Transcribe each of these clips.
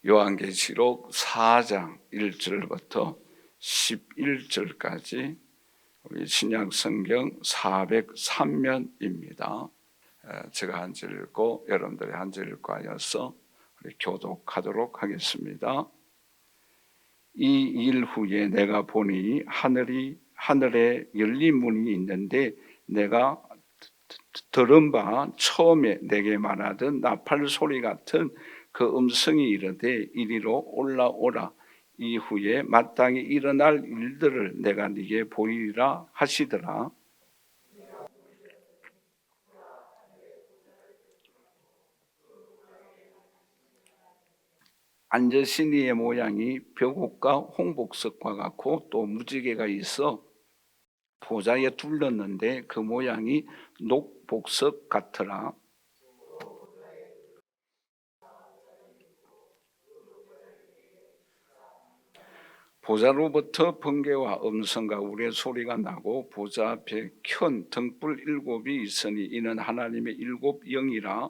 요한계시록 4장 1절부터 11절까지 우리 신약성경 403면입니다. 제가 한 절 읽고 여러분들이 한 절 읽고 하여서 우리 교독하도록 하겠습니다. 이 일 후에 내가 보니 하늘에 열린 문이 있는데 내가 들은 바 처음에 내게 말하던 나팔 소리 같은 그 음성이 이르되 이리로 올라오라. 이후에 마땅히 일어날 일들을 내가 네게 보이리라 하시더라. 앉으신 이의 모양이 벽옥과 홍복석과 같고 또 무지개가 있어 보좌에 둘렀는데 그 모양이 녹복석 같더라. 보좌로부터 번개와 음성과 우레 소리가 나고 보좌 앞에 큰 등불 7이 있으니 이는 하나님의 7 영이라.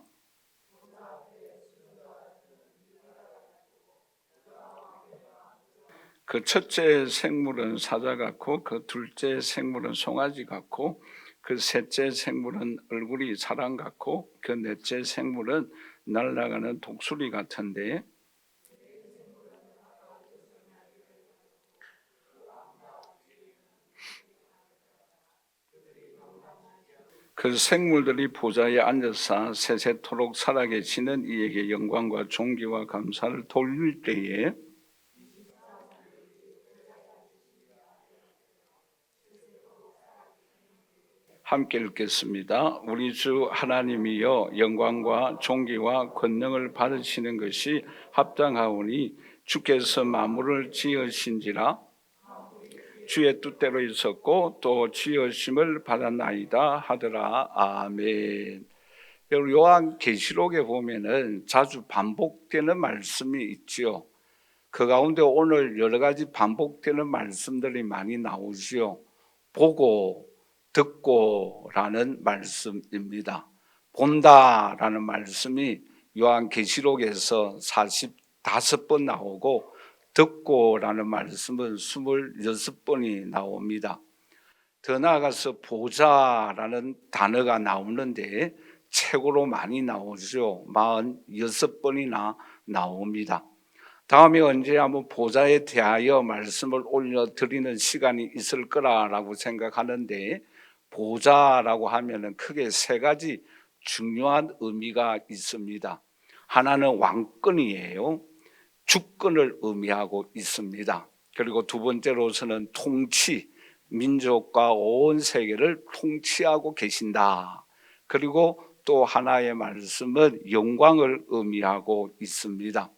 그 첫째 생물은 사자 같고 그 둘째 생물은 송아지 같고 그 셋째 생물은 얼굴이 사람 같고 그 넷째 생물은 날아가는 독수리 같은데 그 생물들이 보좌에 앉아서 세세토록 살아계시는 이에게 영광과 존귀와 감사를 돌릴 때에 함께 읽겠습니다. 우리 주 하나님이여 영광과 존귀와 권능을 받으시는 것이 합당하오니 주께서 만물을 지으신지라 주의 뜻대로 있었고 또 지으심을 받았나이다 하더라. 아멘. 여러분 요한계시록에 보면은 자주 반복되는 말씀이 있지요. 그 가운데 오늘 여러 가지 반복되는 말씀들이 많이 나오지요. 보고 듣고 라는 말씀입니다. 본다라는 말씀이 요한계시록에서 45번 나오고 듣고라는 말씀은 26번이 나옵니다. 더 나아가서 보자라는 단어가 나오는데 최고로 많이 나오죠. 46번이나 나옵니다. 다음에 언제 한번 보좌에 대하여 말씀을 올려드리는 시간이 있을 거라고 생각하는데 보좌라고 하면은 크게 세 가지 중요한 의미가 있습니다. 하나는 왕권이에요. 주권을 의미하고 있습니다. 그리고 두 번째로서는 통치, 민족과 온 세계를 통치하고 계신다. 그리고 또 하나의 말씀은 영광을 의미하고 있습니다.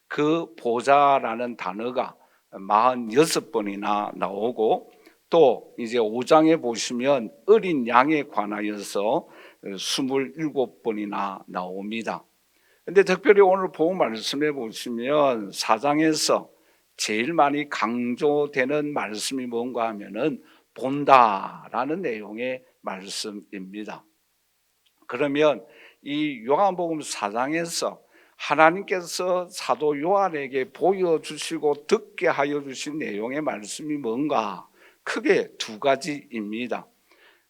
그 보좌라는 단어가 46번이나 나오고 또 이제 5장에 보시면 어린 양에 관하여서 27번이나 나옵니다. 근데 특별히 오늘 본 말씀에 보시면 4장에서 제일 많이 강조되는 말씀이 뭔가 하면은 본다라는 내용의 말씀입니다. 그러면 이 요한복음 4장에서 하나님께서 사도 요한에게 보여주시고 듣게 하여 주신 내용의 말씀이 뭔가? 크게 두 가지입니다.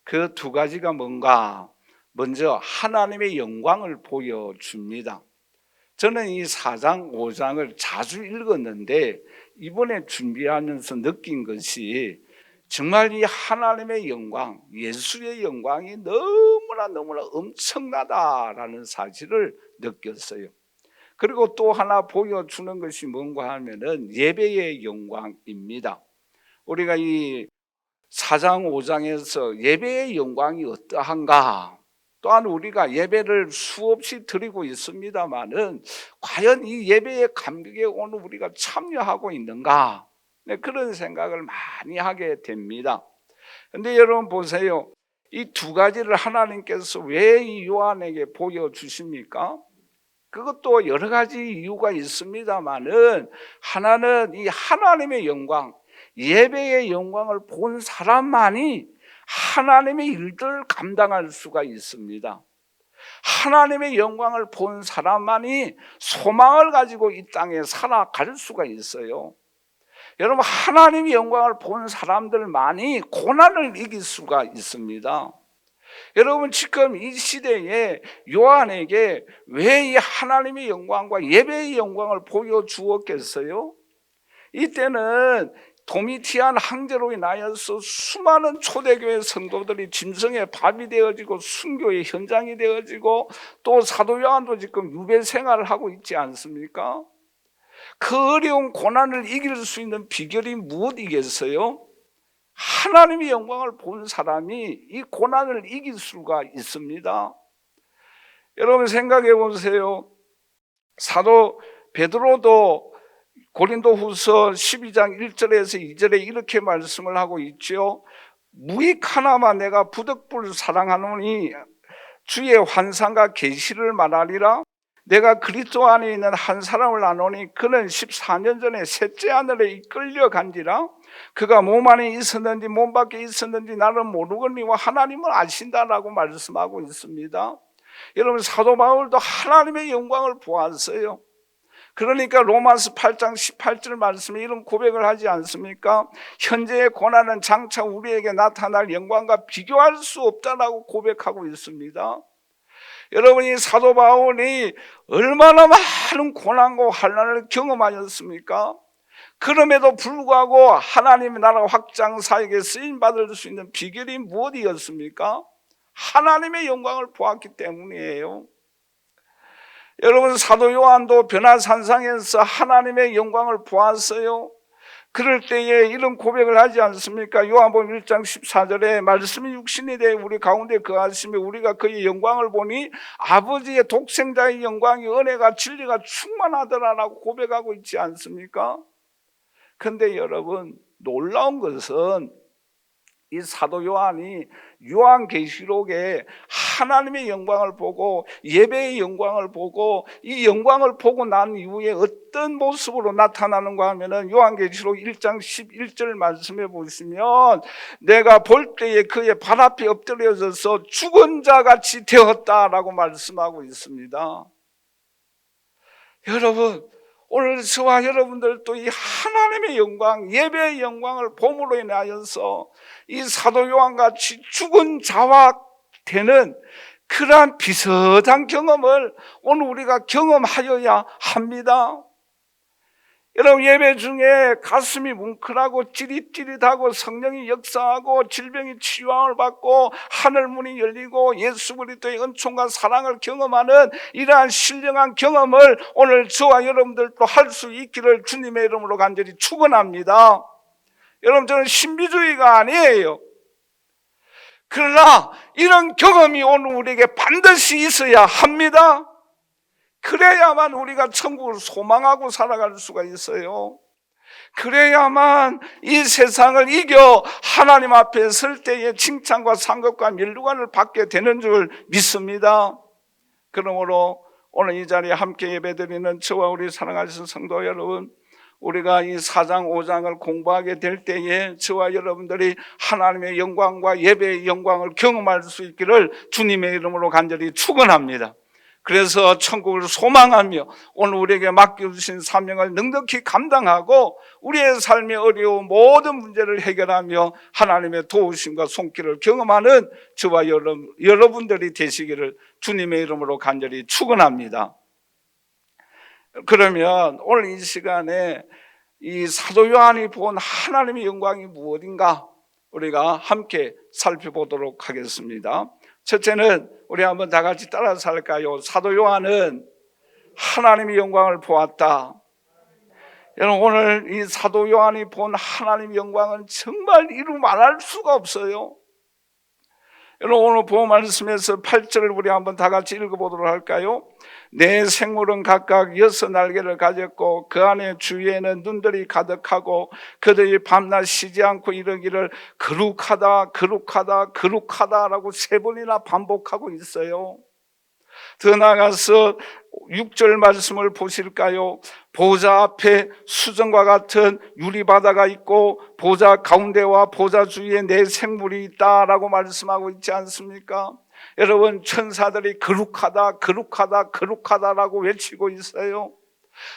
그 두 가지가 뭔가? 먼저 하나님의 영광을 보여줍니다. 저는 이 4장, 5장을 자주 읽었는데 이번에 준비하면서 느낀 것이 정말 이 하나님의 영광, 예수의 영광이 너무나 엄청나다라는 사실을 느꼈어요. 그리고 또 하나 보여주는 것이 뭔가 하면은 예배의 영광입니다. 우리가 이 4장, 5장에서 예배의 영광이 어떠한가? 또한 우리가 예배를 수없이 드리고 있습니다마는 과연 이 예배의 감격에 오늘 우리가 참여하고 있는가? 네, 그런 생각을 많이 하게 됩니다. 그런데 여러분 보세요. 이 두 가지를 하나님께서 왜 이 요한에게 보여주십니까? 그것도 여러 가지 이유가 있습니다마는 하나는 이 하나님의 영광, 예배의 영광을 본 사람만이 하나님의 일들을 감당할 수가 있습니다. 하나님의 영광을 본 사람만이 소망을 가지고 이 땅에 살아갈 수가 있어요. 여러분, 하나님의 영광을 본 사람들만이 고난을 이길 수가 있습니다. 여러분, 지금 이 시대에 요한에게 왜 이 하나님의 영광과 예배의 영광을 보여주었겠어요? 이때는 도미티안 황제로 인하여서 수많은 초대교회 성도들이 짐승의 밥이 되어지고 순교의 현장이 되어지고, 또 사도 요한도 지금 유배 생활을 하고 있지 않습니까? 그 어려운 고난을 이길 수 있는 비결이 무엇이겠어요? 하나님의 영광을 본 사람이 이 고난을 이길 수가 있습니다. 여러분, 생각해 보세요. 사도 베드로도 고린도후서 12장 1절에서 2절에 이렇게 말씀을 하고 있죠. 무익 하나만 내가 부득불 사랑하노니 주의 환상과 계시를 말하리라. 내가 그리스도 안에 있는 한 사람을 아노니 그는 14년 전에 셋째 하늘에 이끌려 간지라. 그가 몸 안에 있었는지 몸 밖에 있었는지 나는 모르거니와 하나님을 아신다라고 말씀하고 있습니다. 여러분, 사도 바울도 하나님의 영광을 보았어요. 그러니까 로마서 8장 18절 말씀에 이런 고백을 하지 않습니까? 현재의 고난은 장차 우리에게 나타날 영광과 비교할 수 없다라고 고백하고 있습니다. 여러분이 사도 바울이 얼마나 많은 고난과 환난을 경험하였습니까? 그럼에도 불구하고 하나님의 나라 확장 사역에 쓰임받을 수 있는 비결이 무엇이었습니까? 하나님의 영광을 보았기 때문이에요. 여러분, 사도 요한도 변화산상에서 하나님의 영광을 보았어요. 그럴 때에 이런 고백을 하지 않습니까? 요한복음 1장 14절에 말씀이 육신이 되어 우리 가운데 거하시며 우리가 그의 영광을 보니 아버지의 독생자의 영광이 은혜가 진리가 충만하더라라고 고백하고 있지 않습니까? 그런데 여러분, 놀라운 것은 이 사도 요한이 요한계시록에 하나님의 영광을 보고 예배의 영광을 보고 이 영광을 보고 난 이후에 어떤 모습으로 나타나는가 하면은 요한계시록 1장 11절 말씀해 보시면 내가 볼 때에 그의 발 앞에 엎드려져서 죽은 자 같이 되었다라고 말씀하고 있습니다. 여러분, 오늘 저와 여러분들도 이 하나님의 영광, 예배의 영광을 봄으로 인하여서 이 사도 요한같이 죽은 자와 되는 그러한 비슷한 경험을 오늘 우리가 경험하여야 합니다. 여러분, 예배 중에 가슴이 뭉클하고 찌릿찌릿하고 성령이 역사하고 질병이 치유함을 받고 하늘문이 열리고 예수 그리스도의 은총과 사랑을 경험하는 이러한 신령한 경험을 오늘 저와 여러분들도 할 수 있기를 주님의 이름으로 간절히 축원합니다. 여러분, 저는 신비주의가 아니에요. 그러나 이런 경험이 오늘 우리에게 반드시 있어야 합니다. 그래야만 우리가 천국을 소망하고 살아갈 수가 있어요. 그래야만 이 세상을 이겨 하나님 앞에 설 때에 칭찬과 상급과 면류관을 받게 되는 줄 믿습니다. 그러므로 오늘 이 자리에 함께 예배드리는 저와 우리 사랑하시는 성도 여러분, 우리가 이 4장 5장을 공부하게 될 때에 저와 여러분들이 하나님의 영광과 예배의 영광을 경험할 수 있기를 주님의 이름으로 간절히 축원합니다. 그래서 천국을 소망하며 오늘 우리에게 맡겨주신 사명을 넉넉히 감당하고 우리의 삶의 어려운 모든 문제를 해결하며 하나님의 도우심과 손길을 경험하는 저와 여러분들이 되시기를 주님의 이름으로 간절히 축원합니다. 그러면 오늘 이 시간에 이 사도 요한이 본 하나님의 영광이 무엇인가 우리가 함께 살펴보도록 하겠습니다. 첫째는 우리 한번 다 같이 따라서 할까요? 사도 요한은 하나님의 영광을 보았다. 여러분, 오늘 이 사도 요한이 본 하나님의 영광은 정말 이루 말할 수가 없어요. 여러분, 오늘 본 말씀에서 8절을 우리 한번 다 같이 읽어보도록 할까요? 내 생물은 각각 6날개를 가졌고 그 안에 주위에는 눈들이 가득하고 그들이 밤낮 쉬지 않고 이르기를 거룩하다 거룩하다 거룩하다라고 3번이나 반복하고 있어요. 더 나아가서 6절 말씀을 보실까요? 보좌 앞에 수정과 같은 유리바다가 있고 보좌 가운데와 보좌 주위에 네 생물이 있다라고 말씀하고 있지 않습니까? 여러분, 천사들이 거룩하다, 거룩하다, 거룩하다라고 외치고 있어요.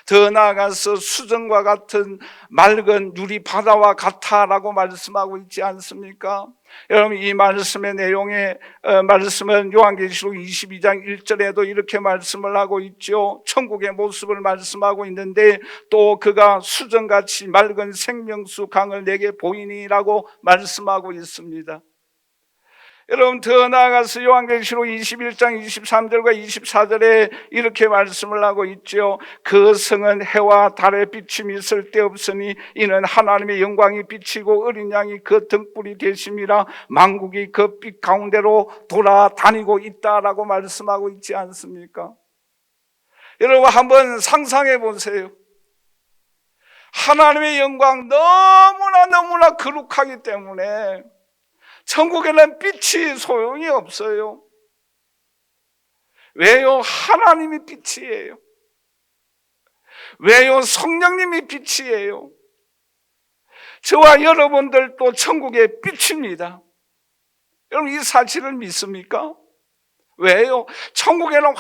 더 나아가서 수정과 같은 맑은 유리 바다와 같아라고 말씀하고 있지 않습니까? 여러분, 이 말씀의 내용의 말씀은 요한계시록 22장 1절에도 이렇게 말씀을 하고 있죠. 천국의 모습을 말씀하고 있는데, 또 그가 수정같이 맑은 생명수 강을 내게 보이니라고 말씀하고 있습니다. 여러분, 더 나아가서 요한계시록 21장 23절과 24절에 이렇게 말씀을 하고 있죠. 그 성은 해와 달의 비침이 쓸데없으니 이는 하나님의 영광이 비치고 어린 양이 그 등불이 되심이라 만국이 그 빛 가운데로 돌아다니고 있다라고 말씀하고 있지 않습니까? 여러분, 한번 상상해 보세요. 하나님의 영광 너무나 거룩하기 때문에 천국에는 빛이 소용이 없어요. 왜요? 하나님이 빛이에요. 왜요? 성령님이 빛이에요. 저와 여러분들도 천국의 빛입니다. 여러분, 이 사실을 믿습니까? 왜요? 천국에는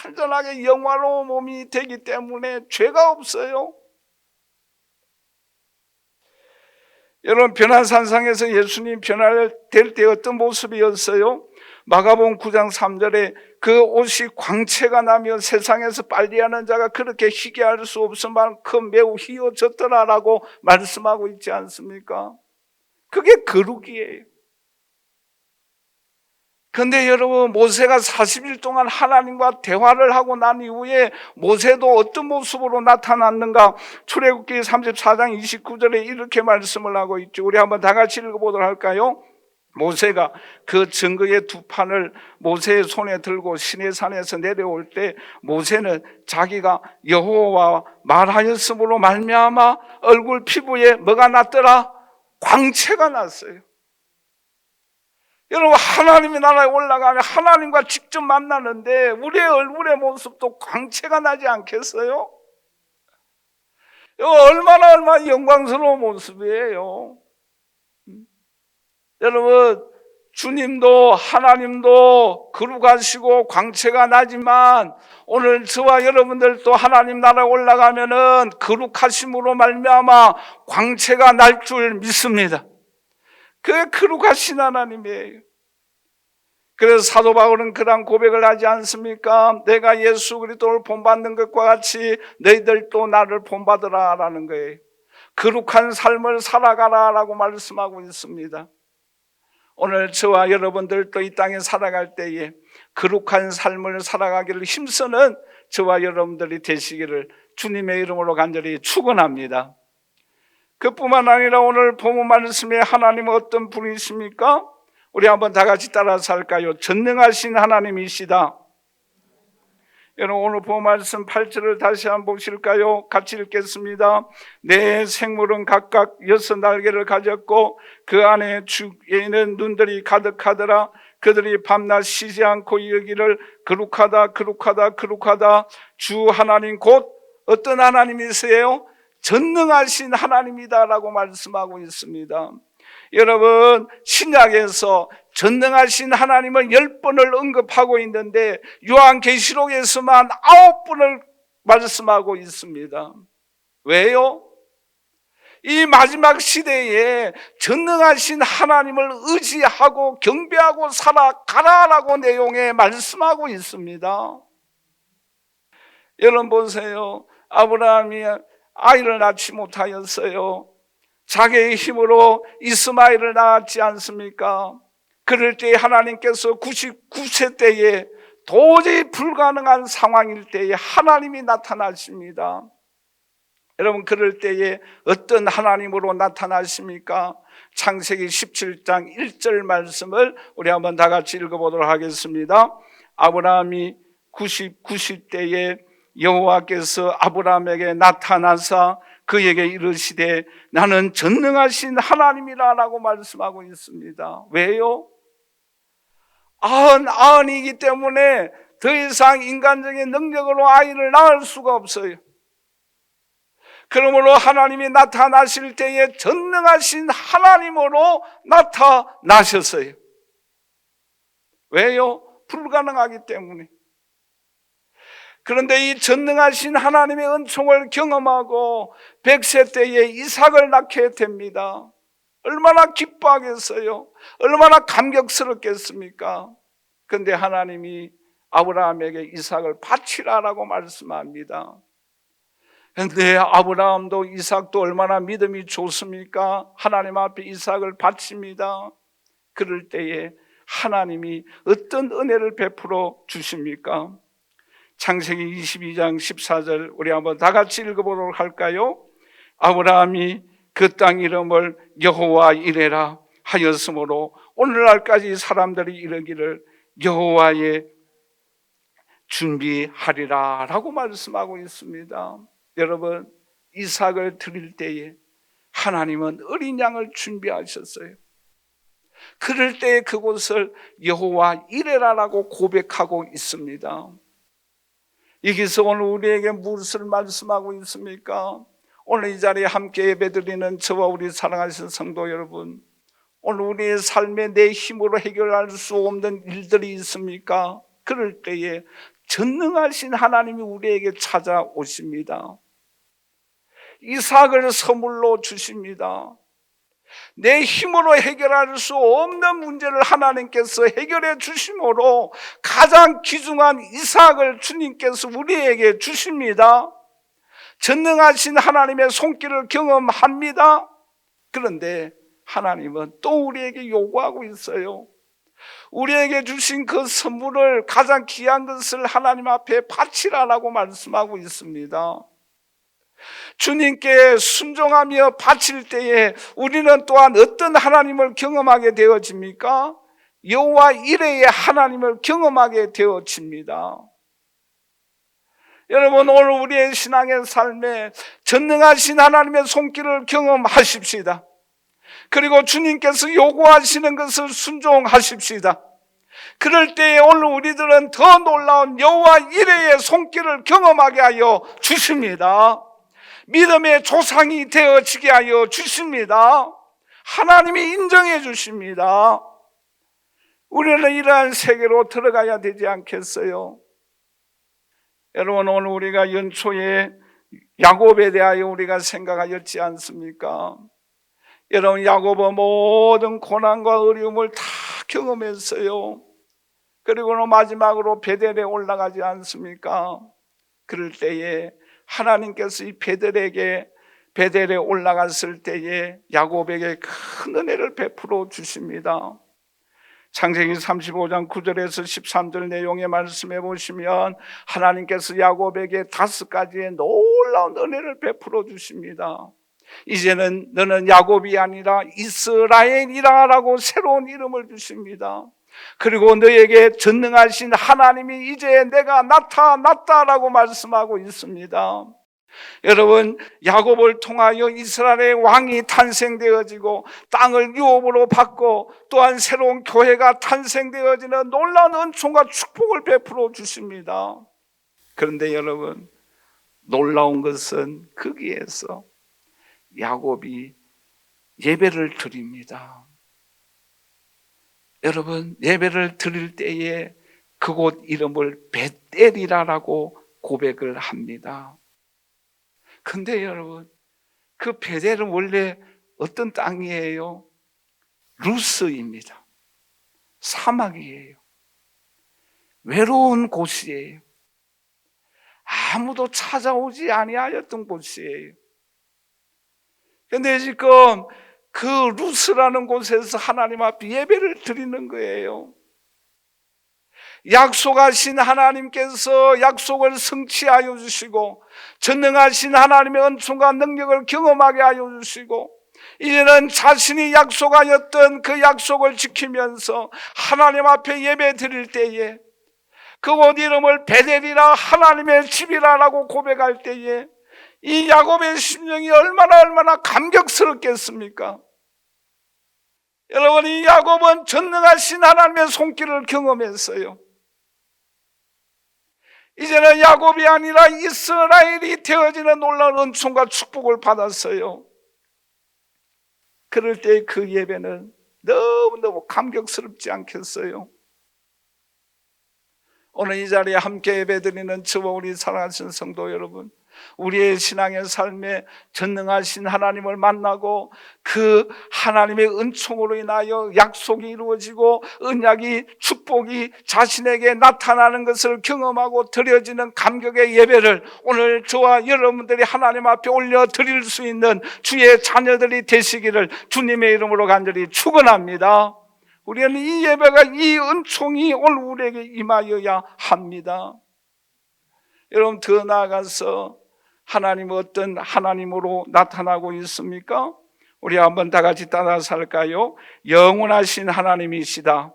완전하게 영화로운 몸이 되기 때문에 죄가 없어요. 여러분, 변화산상에서 예수님 변화될 때 어떤 모습이었어요? 마가복음 9장 3절에 그 옷이 광채가 나며 세상에서 빨리하는 자가 그렇게 희게 할 수 없을 만큼 매우 희어졌더라라고 말씀하고 있지 않습니까? 그게 거룩이에요. 그런데 여러분, 모세가 40일 동안 하나님과 대화를 하고 난 이후에 모세도 어떤 모습으로 나타났는가? 출애굽기 34장 29절에 이렇게 말씀을 하고 있죠. 우리 한번 다 같이 읽어보도록 할까요? 모세가 그 증거의 두 판을 모세의 손에 들고 시내산에서 내려올 때 모세는 자기가 여호와와 말하였으므로 말미암아 얼굴 피부에 뭐가 났더라? 광채가 났어요. 여러분, 하나님의 나라에 올라가면 하나님과 직접 만나는데 우리의 얼굴의 모습도 광채가 나지 않겠어요? 얼마나 영광스러운 모습이에요. 여러분, 주님도 하나님도 거룩하시고 광채가 나지만 오늘 저와 여러분들도 하나님 나라에 올라가면은 거룩하심으로 말미암아 광채가 날 줄 믿습니다. 그게 거룩하신 하나님이에요. 그래서 사도 바울은 그런 고백을 하지 않습니까? 내가 예수 그리스도를 본받는 것과 같이 너희들도 나를 본받으라 라는 거예요. 거룩한 삶을 살아가라 라고 말씀하고 있습니다. 오늘 저와 여러분들도 이 땅에 살아갈 때에 거룩한 삶을 살아가기를 힘쓰는 저와 여러분들이 되시기를 주님의 이름으로 간절히 축원합니다. 그뿐만 아니라 오늘 본문 말씀에 하나님은 어떤 분이십니까? 우리 한번 다 같이 따라서 할까요? 전능하신 하나님이시다. 여러분, 오늘 본문 말씀 8절을 다시 한번 보실까요? 같이 읽겠습니다. 내 생물은 각각 6날개를 가졌고 그 안에 주에는 눈들이 가득하더라. 그들이 밤낮 쉬지 않고 이르기를 거룩하다 거룩하다 거룩하다. 주 하나님 곧 어떤 하나님이세요? 전능하신 하나님이다라고 말씀하고 있습니다. 여러분, 신약에서 전능하신 하나님을 10번을 언급하고 있는데 요한계시록에서만 9번을 말씀하고 있습니다. 왜요? 이 마지막 시대에 전능하신 하나님을 의지하고 경배하고 살아가라라고 내용에 말씀하고 있습니다. 여러분 보세요. 아브라함이 아이를 낳지 못하였어요. 자기의 힘으로 이스마엘을 낳았지 않습니까? 그럴 때 하나님께서 99세 때에 도저히 불가능한 상황일 때에 하나님이 나타나십니다. 여러분, 그럴 때에 어떤 하나님으로 나타나십니까? 창세기 17장 1절 말씀을 우리 한번 다 같이 읽어보도록 하겠습니다. 아브라함이 90세에 여호와께서 아브라함에게 나타나사 그에게 이르시되 나는 전능하신 하나님이라고 말씀하고 있습니다. 왜요? 아흔이기 때문에 더 이상 인간적인 능력으로 아이를 낳을 수가 없어요. 그러므로 하나님이 나타나실 때에 전능하신 하나님으로 나타나셨어요. 왜요? 불가능하기 때문에. 그런데 이 전능하신 하나님의 은총을 경험하고 100세 때에 이삭을 낳게 됩니다. 얼마나 기뻐하겠어요? 얼마나 감격스럽겠습니까? 그런데 하나님이 아브라함에게 이삭을 바치라라고 말씀합니다. 그런데 아브라함도 이삭도 얼마나 믿음이 좋습니까? 하나님 앞에 이삭을 바칩니다. 그럴 때에 하나님이 어떤 은혜를 베풀어 주십니까? 창세기 22장 14절 우리 한번 다 같이 읽어보도록 할까요? 아브라함이 그 땅 이름을 여호와 이레라 하였으므로 오늘날까지 사람들이 이르기를 여호와의 준비하리라 라고 말씀하고 있습니다. 여러분, 이삭을 드릴 때에 하나님은 어린 양을 준비하셨어요. 그럴 때 그곳을 여호와 이레라라고 고백하고 있습니다. 여기서 오늘 우리에게 무엇을 말씀하고 있습니까? 오늘 이 자리에 함께 예배드리는 저와 우리 사랑하신 성도 여러분, 오늘 우리의 삶에 내 힘으로 해결할 수 없는 일들이 있습니까? 그럴 때에 전능하신 하나님이 우리에게 찾아오십니다. 이삭을 선물로 주십니다. 내 힘으로 해결할 수 없는 문제를 하나님께서 해결해 주심으로 가장 귀중한 이삭을 주님께서 우리에게 주십니다. 전능하신 하나님의 손길을 경험합니다. 그런데 하나님은 또 우리에게 요구하고 있어요. 우리에게 주신 그 선물을, 가장 귀한 것을 하나님 앞에 바치라라고 말씀하고 있습니다. 주님께 순종하며 바칠 때에 우리는 또한 어떤 하나님을 경험하게 되어집니까? 여호와 이레의 하나님을 경험하게 되어집니다. 여러분, 오늘 우리의 신앙의 삶에 전능하신 하나님의 손길을 경험하십시다. 그리고 주님께서 요구하시는 것을 순종하십시다. 그럴 때에 오늘 우리들은 더 놀라운 여호와 이레의 손길을 경험하게 하여 주십니다. 믿음의 조상이 되어지게 하여 주십니다. 하나님이 인정해 주십니다. 우리는 이러한 세계로 들어가야 되지 않겠어요? 여러분, 오늘 우리가 연초에 야곱에 대하여 우리가 생각하였지 않습니까? 여러분, 야곱은 모든 고난과 어려움을 다 경험했어요. 그리고는 마지막으로 베델에 올라가지 않습니까? 그럴 때에 하나님께서 이 베델에 올라갔을 때에 야곱에게 큰 은혜를 베풀어 주십니다. 창세기 35장 9절에서 13절 내용의 말씀해 보시면 하나님께서 야곱에게 5가지의 놀라운 은혜를 베풀어 주십니다. 이제는 너는 야곱이 아니라 이스라엘이라 라고 새로운 이름을 주십니다. 그리고 너에게 전능하신 하나님이 이제 내가 나타났다라고 말씀하고 있습니다. 여러분, 야곱을 통하여 이스라엘의 왕이 탄생되어지고 땅을 유업으로 받고 또한 새로운 교회가 탄생되어지는 놀라운 은총과 축복을 베풀어 주십니다. 그런데 여러분, 놀라운 것은 거기에서 야곱이 예배를 드립니다. 여러분, 예배를 드릴 때에 그곳 이름을 베델이라고 고백을 합니다. 근데 여러분, 그 베델은 원래 어떤 땅이에요? 루스입니다. 사막이에요. 외로운 곳이에요. 아무도 찾아오지 아니하였던 곳이에요. 그런데 지금 그 루스라는 곳에서 하나님 앞에 예배를 드리는 거예요. 약속하신 하나님께서 약속을 성취하여 주시고 전능하신 하나님의 은총과 능력을 경험하게 하여 주시고 이제는 자신이 약속하였던 그 약속을 지키면서 하나님 앞에 예배 드릴 때에 그곳 이름을 베델이라 하나님의 집이라라고 고백할 때에 이 야곱의 심령이 얼마나 감격스럽겠습니까? 여러분, 이 야곱은 전능하신 하나님의 손길을 경험했어요. 이제는 야곱이 아니라 이스라엘이 되어지는 놀라운 은총과 축복을 받았어요. 그럴 때 그 예배는 너무너무 감격스럽지 않겠어요? 오늘 이 자리에 함께 예배드리는 저와 우리 사랑하신 성도 여러분, 우리의 신앙의 삶에 전능하신 하나님을 만나고 그 하나님의 은총으로 인하여 약속이 이루어지고 언약이, 축복이 자신에게 나타나는 것을 경험하고 드려지는 감격의 예배를 오늘 저와 여러분들이 하나님 앞에 올려드릴 수 있는 주의 자녀들이 되시기를 주님의 이름으로 간절히 축원합니다. 우리는 이 예배가, 이 은총이 오늘 우리에게 임하여야 합니다. 여러분, 더 나아가서 하나님은 어떤 하나님으로 나타나고 있습니까? 우리 한번 다 같이 따라서 할까요? 영원하신 하나님이시다.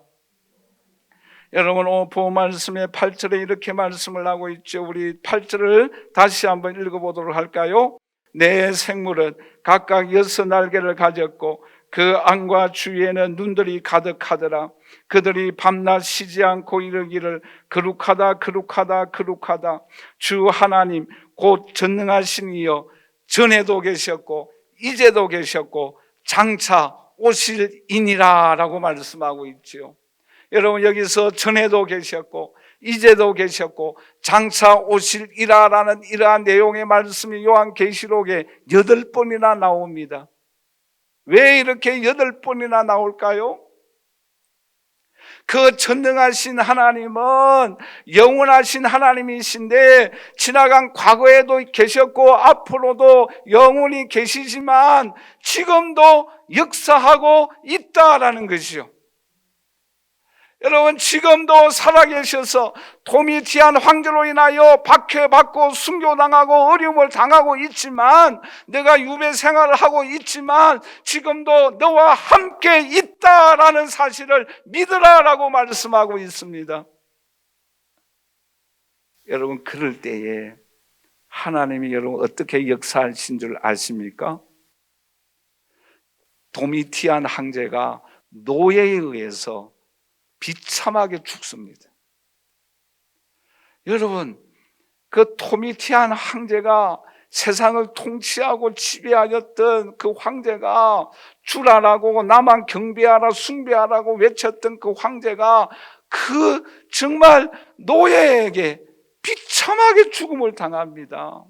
여러분, 오늘 본 말씀의 8절에 이렇게 말씀을 하고 있죠. 우리 8절을 다시 한번 읽어보도록 할까요? 내 생물은 각각 6날개를 가졌고 그 안과 주위에는 눈들이 가득하더라. 그들이 밤낮 쉬지 않고 이르기를 거룩하다 거룩하다 거룩하다. 주 하나님 곧 전능하신 이여, 전에도 계셨고 이제도 계셨고 장차 오실 이니라 라고 말씀하고 있지요. 여러분, 여기서 전에도 계셨고 이제도 계셨고 장차 오실이라라는 이러한 내용의 말씀이 요한계시록에 8번이나 나옵니다. 왜 이렇게 8번이나 나올까요? 그 전능하신 하나님은 영원하신 하나님이신데 지나간 과거에도 계셨고 앞으로도 영원히 계시지만 지금도 역사하고 있다라는 것이요. 여러분, 지금도 살아계셔서 도미티안 황제로 인하여 박해받고 순교당하고 어려움을 당하고 있지만, 내가 유배 생활을 하고 있지만 지금도 너와 함께 있다라는 사실을 믿으라라고 말씀하고 있습니다. 여러분, 그럴 때에 하나님이 여러분 어떻게 역사하신 줄 아십니까? 도미티안 황제가 노예에 의해서 비참하게 죽습니다. 여러분, 그 도미티안 황제가 세상을 통치하고 지배하였던 그 황제가, 주라라고 나만 경배하라 숭배하라고 외쳤던 그 황제가 그 정말 노예에게 비참하게 죽음을 당합니다.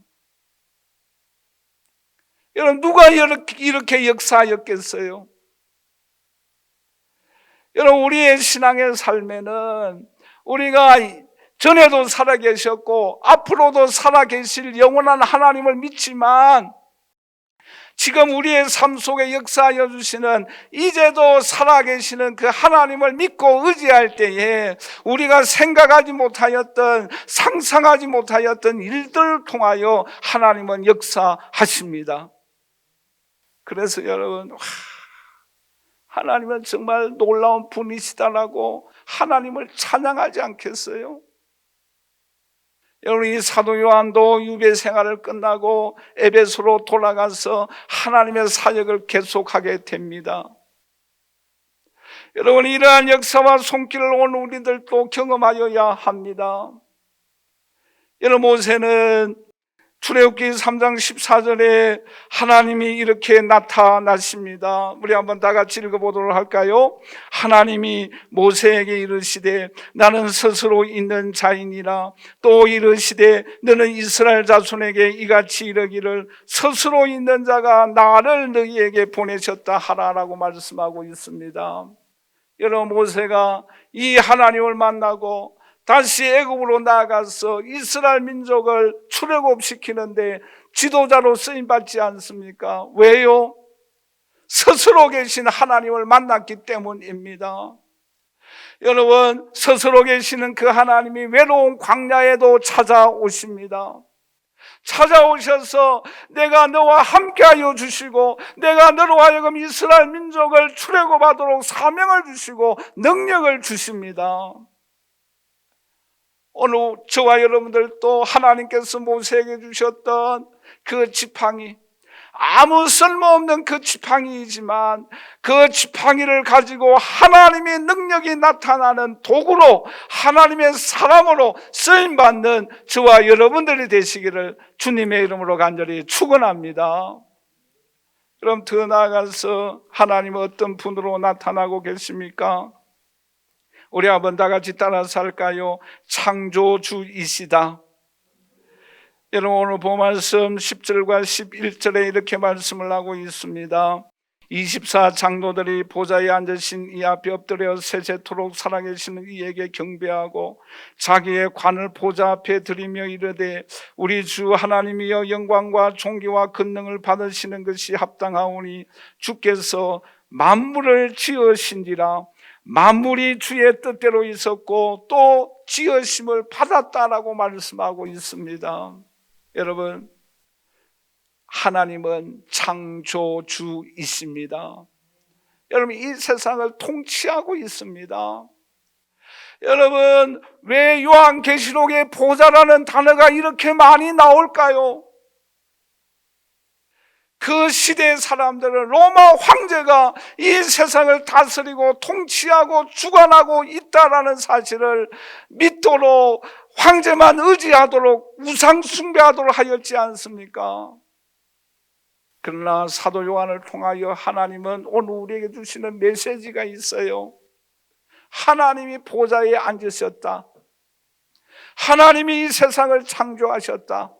여러분, 누가 이렇게 역사하였겠어요? 여러분, 우리의 신앙의 삶에는 우리가 전에도 살아계셨고 앞으로도 살아계실 영원한 하나님을 믿지만, 지금 우리의 삶 속에 역사하여 주시는, 이제도 살아계시는 그 하나님을 믿고 의지할 때에 우리가 생각하지 못하였던, 상상하지 못하였던 일들을 통하여 하나님은 역사하십니다. 그래서 여러분, 하나님은 정말 놀라운 분이시다라고 하나님을 찬양하지 않겠어요? 여러분, 이 사도 요한도 유배 생활을 끝나고 에베소로 돌아가서 하나님의 사역을 계속하게 됩니다. 여러분, 이러한 역사와 손길을 오늘 우리들도 경험하여야 합니다. 여러분, 모세는 출애굽기 3장 14절에 하나님이 이렇게 나타나십니다. 우리 한번 다 같이 읽어보도록 할까요? 하나님이 모세에게 이르시되 나는 스스로 있는 자이니라. 또 이르시되 너는 이스라엘 자손에게 이같이 이르기를 스스로 있는 자가 나를 너희에게 보내셨다 하라라고 말씀하고 있습니다. 여러분, 모세가 이 하나님을 만나고 다시 애굽으로 나아가서 이스라엘 민족을 출애굽시키는데 지도자로 쓰임받지 않습니까? 왜요? 스스로 계신 하나님을 만났기 때문입니다. 여러분, 스스로 계시는 그 하나님이 외로운 광야에도 찾아오십니다. 찾아오셔서 내가 너와 함께하여 주시고 내가 너로 하여금 이스라엘 민족을 출애굽하도록 사명을 주시고 능력을 주십니다. 오늘 저와 여러분들도 하나님께서 모세에게 주셨던 그 지팡이, 아무 쓸모없는 그 지팡이이지만 그 지팡이를 가지고 하나님의 능력이 나타나는 도구로, 하나님의 사람으로 쓰임받는 저와 여러분들이 되시기를 주님의 이름으로 간절히 축원합니다. 그럼 더 나아가서 하나님은 어떤 분으로 나타나고 계십니까? 우리 한번 다 같이 따라서 할까요? 창조주이시다. 여러분, 오늘 본 말씀 10절과 11절에 이렇게 말씀을 하고 있습니다. 24장로들이 보좌에 앉으신 이 앞에 엎드려 세세토록 살아계시는 이에게 경배하고 자기의 관을 보좌 앞에 드리며 이르되 우리 주 하나님이여 영광과 존귀와 권능을 받으시는 것이 합당하오니 주께서 만물을 지으신지라. 만물이 주의 뜻대로 있었고 또 지으심을 받았다라고 말씀하고 있습니다. 여러분, 하나님은 창조주이십니다. 여러분, 이 세상을 통치하고 있습니다. 여러분, 왜 요한계시록에 보좌라는 단어가 이렇게 많이 나올까요? 그 시대의 사람들은 로마 황제가 이 세상을 다스리고 통치하고 주관하고 있다라는 사실을 믿도록, 황제만 의지하도록, 우상 숭배하도록 하였지 않습니까? 그러나 사도 요한을 통하여 하나님은 오늘 우리에게 주시는 메시지가 있어요. 하나님이 보좌에 앉으셨다. 하나님이 이 세상을 창조하셨다.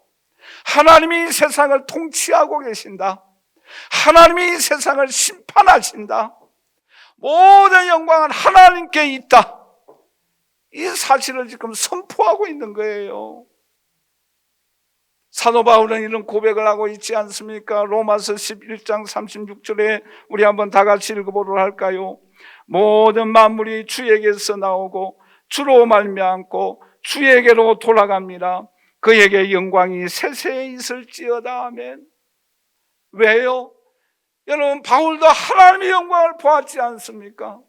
하나님이 이 세상을 통치하고 계신다. 하나님이 이 세상을 심판하신다. 모든 영광은 하나님께 있다. 이 사실을 지금 선포하고 있는 거예요. 사도 바울은 이런 고백을 하고 있지 않습니까? 로마서 11장 36절에 우리 한번 다 같이 읽어보도록 할까요? 모든 만물이 주에게서 나오고 주로 말미암고 주에게로 돌아갑니다. 그에게 영광이 세세에 있을지어다. 아멘. 왜요? 여러분, 바울도 하나님의 영광을 보았지 않습니까?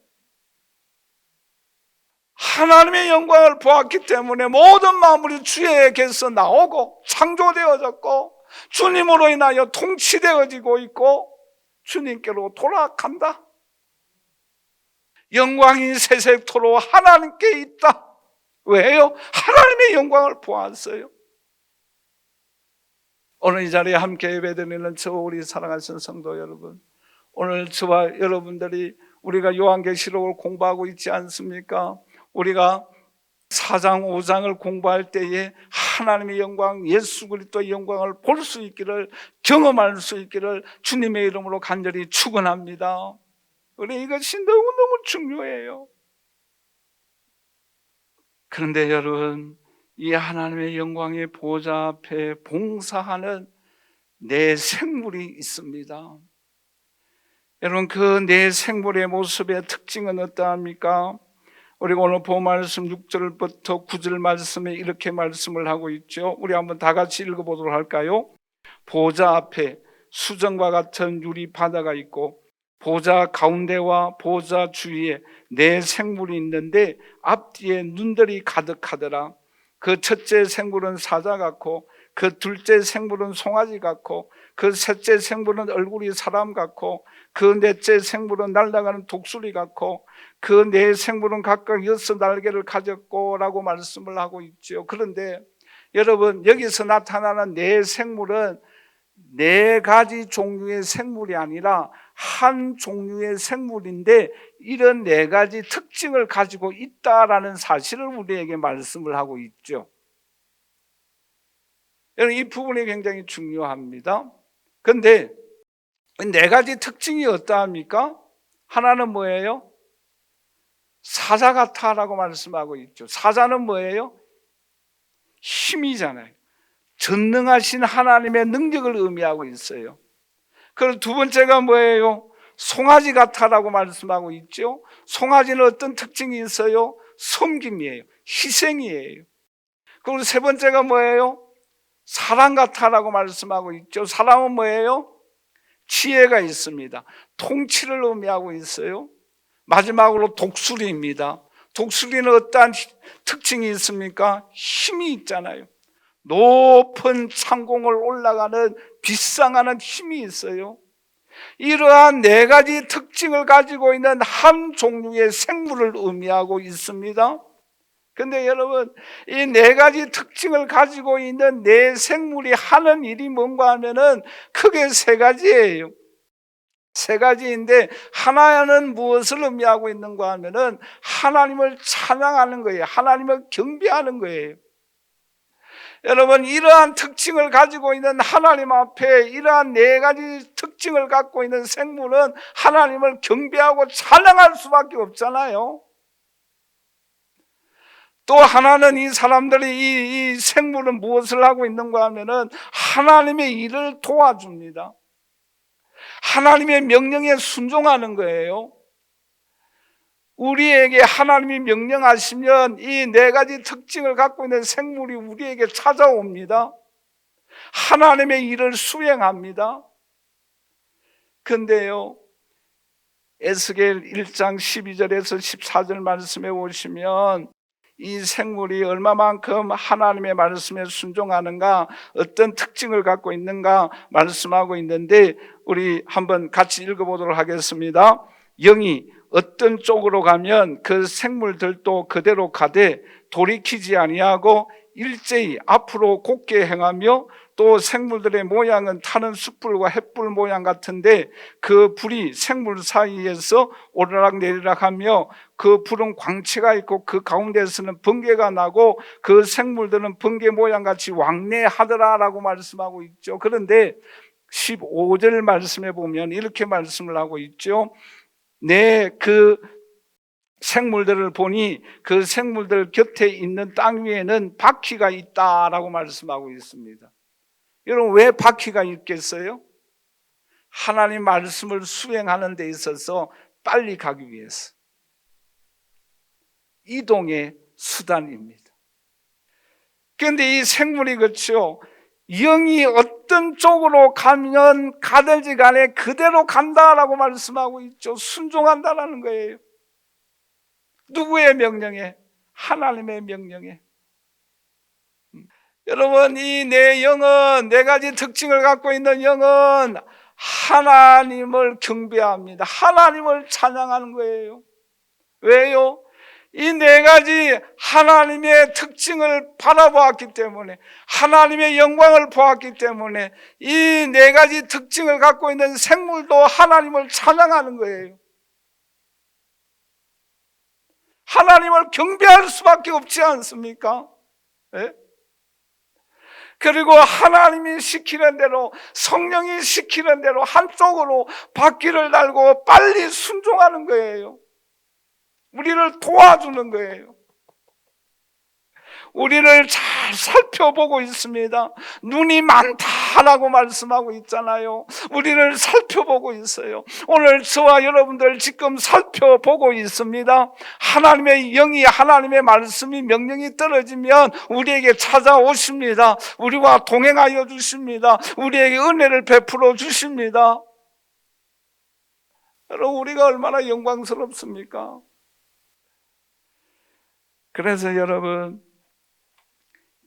하나님의 영광을 보았기 때문에 모든 만물이 주에게서 나오고 창조되어졌고 주님으로 인하여 통치되어지고 있고 주님께로 돌아간다. 영광이 세세토록 하나님께 있다. 왜요? 하나님의 영광을 보았어요. 오늘 이 자리에 함께 예배드리는 저 우리 사랑하신 성도 여러분, 오늘 저와 여러분들이 우리가 요한계시록을 공부하고 있지 않습니까? 우리가 4장 5장을 공부할 때에 하나님의 영광, 예수 그리스도의 영광을 볼 수 있기를, 경험할 수 있기를 주님의 이름으로 간절히 축원합니다. 우리 이것이 너무너무 중요해요. 그런데 여러분, 이 하나님의 영광의 보좌 앞에 봉사하는 내 생물이 있습니다. 여러분, 그 내 생물의 모습의 특징은 어떠합니까? 우리가 오늘 본 말씀 6절부터 9절 말씀에 이렇게 말씀을 하고 있죠. 우리 한번 다 같이 읽어보도록 할까요? 보좌 앞에 수정과 같은 유리 바다가 있고 보좌 가운데와 보좌 주위에 네 생물이 있는데 앞뒤에 눈들이 가득하더라. 그 첫째 생물은 사자 같고 그 둘째 생물은 송아지 같고 그 셋째 생물은 얼굴이 사람 같고 그 넷째 생물은 날아가는 독수리 같고 그 네 생물은 각각 6 날개를 가졌고 라고 말씀을 하고 있죠. 그런데 여러분, 여기서 나타나는 네 생물은 네 가지 종류의 생물이 아니라 한 종류의 생물인데 이런 네 가지 특징을 가지고 있다라는 사실을 우리에게 말씀을 하고 있죠. 여러분, 이 부분이 굉장히 중요합니다. 그런데 네 가지 특징이 어떠합니까? 하나는 뭐예요? 사자 같아라고 말씀하고 있죠. 사자는 뭐예요? 힘이잖아요. 전능하신 하나님의 능력을 의미하고 있어요. 그리고 두 번째가 뭐예요? 송아지 같아라고 말씀하고 있죠. 송아지는 어떤 특징이 있어요? 섬김이에요. 희생이에요. 그리고 세 번째가 뭐예요? 사람 같아라고 말씀하고 있죠. 사람은 뭐예요? 지혜가 있습니다. 통치를 의미하고 있어요. 마지막으로 독수리입니다. 독수리는 어떠한 특징이 있습니까? 힘이 있잖아요. 높은 창공을 올라가는 비상하는 힘이 있어요. 이러한 네 가지 특징을 가지고 있는 한 종류의 생물을 의미하고 있습니다. 그런데 여러분, 이 네 가지 특징을 가지고 있는 네 생물이 하는 일이 뭔가 하면은 크게 세 가지예요. 세 가지인데 하나는 무엇을 의미하고 있는가 하면은 하나님을 찬양하는 거예요. 하나님을 경배하는 거예요. 여러분, 이러한 특징을 가지고 있는 하나님 앞에 이러한 네 가지 특징을 갖고 있는 생물은 하나님을 경배하고 찬양할 수밖에 없잖아요. 또 하나는 이 사람들이 이 생물은 무엇을 하고 있는가 하면은 하나님의 일을 도와줍니다. 하나님의 명령에 순종하는 거예요. 우리에게 하나님이 명령하시면 이 네 가지 특징을 갖고 있는 생물이 우리에게 찾아옵니다. 하나님의 일을 수행합니다. 근데요, 에스겔 1장 12절에서 14절 말씀에 보시면 이 생물이 얼마만큼 하나님의 말씀에 순종하는가, 어떤 특징을 갖고 있는가 말씀하고 있는데 우리 한번 같이 읽어보도록 하겠습니다. 영이 어떤 쪽으로 가면 그 생물들도 그대로 가되 돌이키지 아니하고 일제히 앞으로 곧게 행하며 또 생물들의 모양은 타는 숯불과 햇불 모양 같은데 그 불이 생물 사이에서 오르락 내리락 하며 그 불은 광채가 있고 그 가운데서는 번개가 나고 그 생물들은 번개 모양같이 왕래하더라라고 말씀하고 있죠. 그런데 15절 말씀에 보면 이렇게 말씀을 하고 있죠. 그 생물들을 보니 그 생물들 곁에 있는 땅 위에는 바퀴가 있다라고 말씀하고 있습니다. 여러분, 왜 바퀴가 있겠어요? 하나님 말씀을 수행하는 데 있어서 빨리 가기 위해서 이동의 수단입니다. 그런데 이 생물이 그렇죠, 영이 어떤 쪽으로 가면 가든지 간에 그대로 간다라고 말씀하고 있죠. 순종한다라는 거예요. 누구의 명령에? 하나님의 명령에. 여러분, 이 내 영은, 네 가지 특징을 갖고 있는 영은 하나님을 경배합니다. 하나님을 찬양하는 거예요. 왜요? 이 네 가지 하나님의 특징을 바라보았기 때문에, 하나님의 영광을 보았기 때문에 이 네 가지 특징을 갖고 있는 생물도 하나님을 찬양하는 거예요. 하나님을 경배할 수밖에 없지 않습니까? 네? 그리고 하나님이 시키는 대로, 성령이 시키는 대로 한쪽으로 바퀴를 달고 빨리 순종하는 거예요. 우리를 도와주는 거예요. 우리를 잘 살펴보고 있습니다. 눈이 많다라고 말씀하고 있잖아요. 우리를 살펴보고 있어요. 오늘 저와 여러분들 지금 살펴보고 있습니다. 하나님의 영이, 하나님의 말씀이, 명령이 떨어지면 우리에게 찾아오십니다. 우리와 동행하여 주십니다. 우리에게 은혜를 베풀어 주십니다. 여러분, 우리가 얼마나 영광스럽습니까? 그래서 여러분,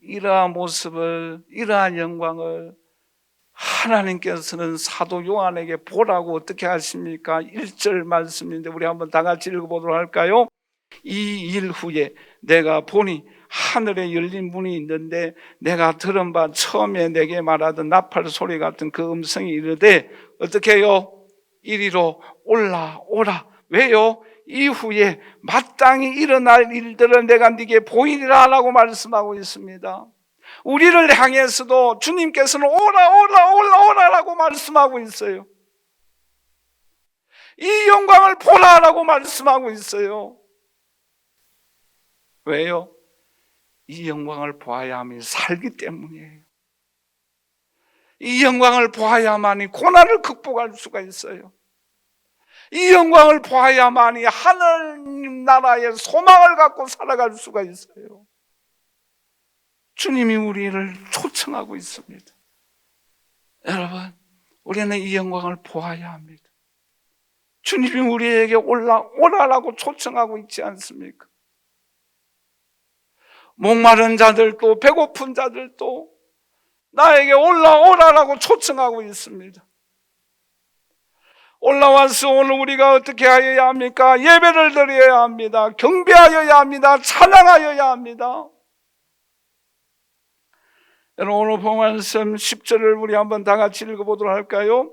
이러한 모습을, 이러한 영광을 하나님께서는 사도 요한에게 보라고 어떻게 하십니까? 1절 말씀인데 우리 한번 다 같이 읽어보도록 할까요? 이 일 후에 내가 보니 하늘에 열린 문이 있는데 내가 들은 바 처음에 내게 말하던 나팔 소리 같은 그 음성이 이르되 어떻게 해요? 이리로 올라오라. 왜요? 이후에 마땅히 일어날 일들을 내가 네게 보이리라 라고 말씀하고 있습니다. 우리를 향해서도 주님께서는 오라 라고 말씀하고 있어요. 이 영광을 보라라고 말씀하고 있어요. 왜요? 이 영광을 보아야만이 살기 때문이에요. 이 영광을 보아야만이 고난을 극복할 수가 있어요. 이 영광을 보아야만이 하늘나라의 소망을 갖고 살아갈 수가 있어요. 주님이 우리를 초청하고 있습니다. 여러분, 우리는 이 영광을 보아야 합니다. 주님이 우리에게 오라라고 초청하고 있지 않습니까? 목마른 자들도, 배고픈 자들도 나에게 올라오라라고 초청하고 있습니다. 올라와서 오늘 우리가 어떻게 하여야 합니까? 예배를 드려야 합니다. 경배하여야 합니다. 찬양하여야 합니다. 여러분, 오늘 본 말씀 10절을 우리 한번 다 같이 읽어보도록 할까요?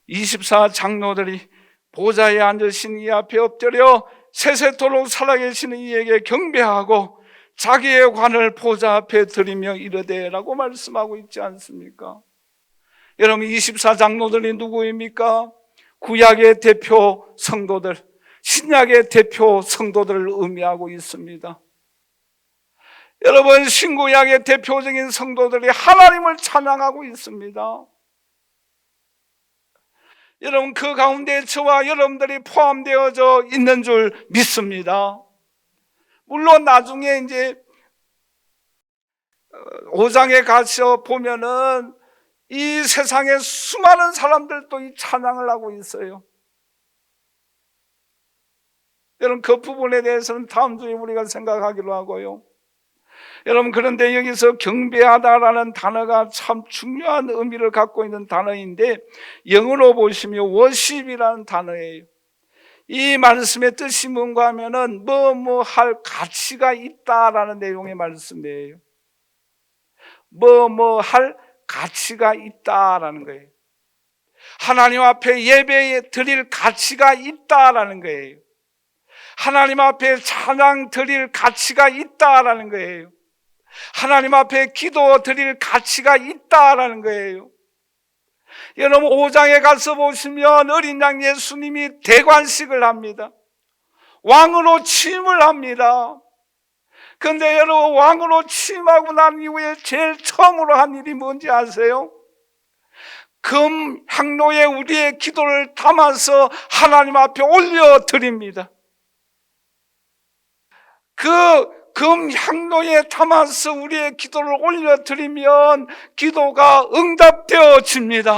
24 장로들이 보좌에 앉으신 이 앞에 엎드려 세세토록 살아계시는 이에게 경배하고 자기의 관을 보좌 앞에 드리며 이르되 라고 말씀하고 있지 않습니까? 여러분, 24 장로들이 누구입니까? 구약의 대표 성도들, 신약의 대표 성도들을 의미하고 있습니다. 여러분, 신구약의 대표적인 성도들이 하나님을 찬양하고 있습니다. 여러분, 그 가운데 저와 여러분들이 포함되어져 있는 줄 믿습니다. 물론 나중에 이제 5장에 가서 보면은 이 세상에 수많은 사람들도 이 찬양을 하고 있어요. 여러분, 그 부분에 대해서는 다음 주에 우리가 생각하기로 하고요. 여러분, 그런데 여기서 경배하다라는 단어가 참 중요한 의미를 갖고 있는 단어인데, 영어로 보시면 worship이라는 단어예요. 이 말씀의 뜻이 뭔가 하면은 뭐 할 가치가 있다라는 내용의 말씀이에요. 뭐 할 가치가 있다라는 거예요. 하나님 앞에 예배 드릴 가치가 있다라는 거예요. 하나님 앞에 찬양 드릴 가치가 있다라는 거예요. 하나님 앞에 기도 드릴 가치가 있다라는 거예요. 여러분, 5장에 가서 보시면 어린 양 예수님이 대관식을 합니다. 왕으로 취임을 합니다. 그런데 여러분, 왕으로 취임하고 난 이후에 제일 처음으로 한 일이 뭔지 아세요? 금 향로에 우리의 기도를 담아서 하나님 앞에 올려드립니다. 그 금 향로에 담아서 우리의 기도를 올려드리면 기도가 응답되어집니다.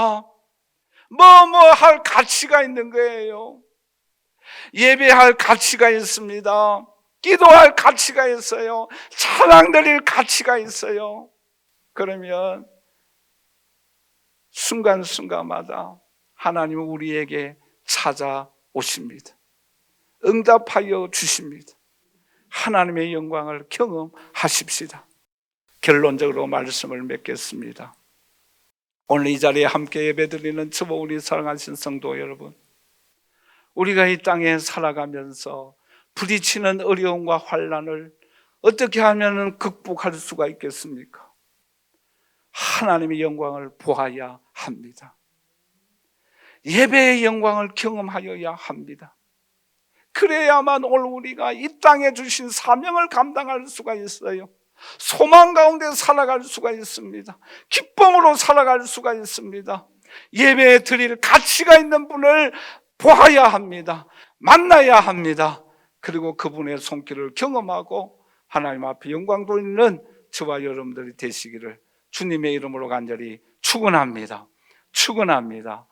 뭐 할 가치가 있는 거예요. 예배할 가치가 있습니다. 기도할 가치가 있어요. 찬양 드릴 가치가 있어요. 그러면 순간순간마다 하나님은 우리에게 찾아오십니다. 응답하여 주십니다. 하나님의 영광을 경험하십시다. 결론적으로 말씀을 맺겠습니다. 오늘 이 자리에 함께 예배드리는 저와 우리 사랑하신 성도 여러분, 우리가 이 땅에 살아가면서 부딪히는 어려움과 환난을 어떻게 하면 극복할 수가 있겠습니까? 하나님의 영광을 보아야 합니다. 예배의 영광을 경험하여야 합니다. 그래야만 오늘 우리가 이 땅에 주신 사명을 감당할 수가 있어요. 소망 가운데 살아갈 수가 있습니다. 기쁨으로 살아갈 수가 있습니다. 예배 드릴 가치가 있는 분을 보아야 합니다. 만나야 합니다. 그리고 그분의 손길을 경험하고 하나님 앞에 영광 돌리는 저와 여러분들이 되시기를 주님의 이름으로 간절히 축원합니다. 축원합니다.